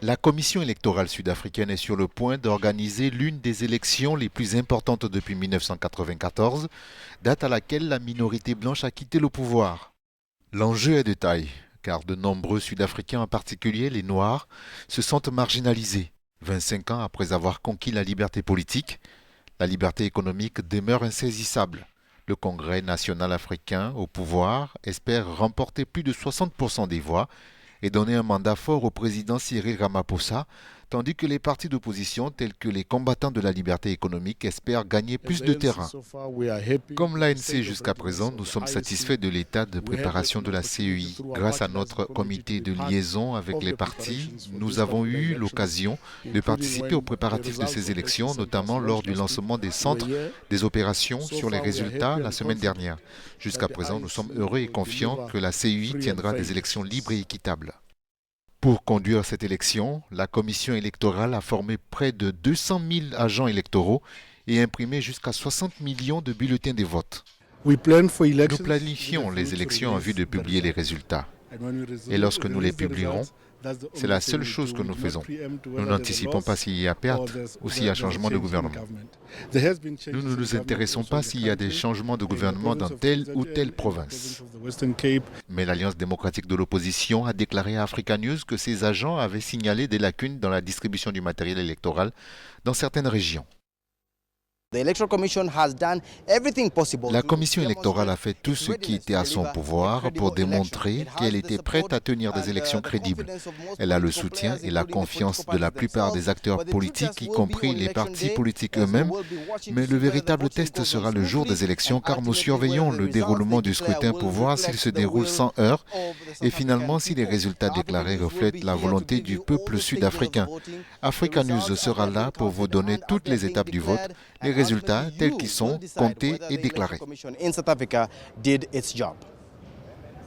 La commission électorale sud-africaine est sur le point d'organiser l'une des élections les plus importantes depuis 1994, date à laquelle la minorité blanche a quitté le pouvoir. L'enjeu est de taille, car de nombreux Sud-Africains, en particulier les Noirs, se sentent marginalisés. 25 ans après avoir conquis la liberté politique, la liberté économique demeure insaisissable. Le Congrès national africain, au pouvoir, espère remporter plus de 60% des voix et donner un mandat fort au président Cyril Ramaphosa, tandis que les partis d'opposition tels que les combattants de la liberté économique espèrent gagner plus de terrain. Comme l'ANC jusqu'à présent, nous sommes satisfaits de l'état de préparation de la CEI. Grâce à notre comité de liaison avec les partis, nous avons eu l'occasion de participer aux préparatifs de ces élections, notamment lors du lancement des centres des opérations sur les résultats la semaine dernière. Jusqu'à présent, nous sommes heureux et confiants que la CEI tiendra des élections libres et équitables. Pour conduire cette élection, la commission électorale a formé près de 200 000 agents électoraux et imprimé jusqu'à 60 millions de bulletins de vote. Nous planifions les élections en vue de publier les résultats. Et lorsque nous les publierons, c'est la seule chose que nous faisons. Nous n'anticipons pas s'il y a perte ou s'il y a changement de gouvernement. Nous ne nous intéressons pas s'il y a des changements de gouvernement dans telle ou telle province. Mais l'Alliance démocratique de l'opposition a déclaré à Africa News que ses agents avaient signalé des lacunes dans la distribution du matériel électoral dans certaines régions. La commission électorale a fait tout ce qui était à son pouvoir pour démontrer qu'elle était prête à tenir des élections crédibles. Elle a le soutien et la confiance de la plupart des acteurs politiques, y compris les partis politiques eux-mêmes. Mais le véritable test sera le jour des élections, car nous surveillons le déroulement du scrutin pour voir s'il se déroule sans heurts et finalement si les résultats déclarés reflètent la volonté du peuple sud-africain. Africa News sera là pour vous donner toutes les étapes du vote, les résultats tels qu'ils sont comptés et déclarés.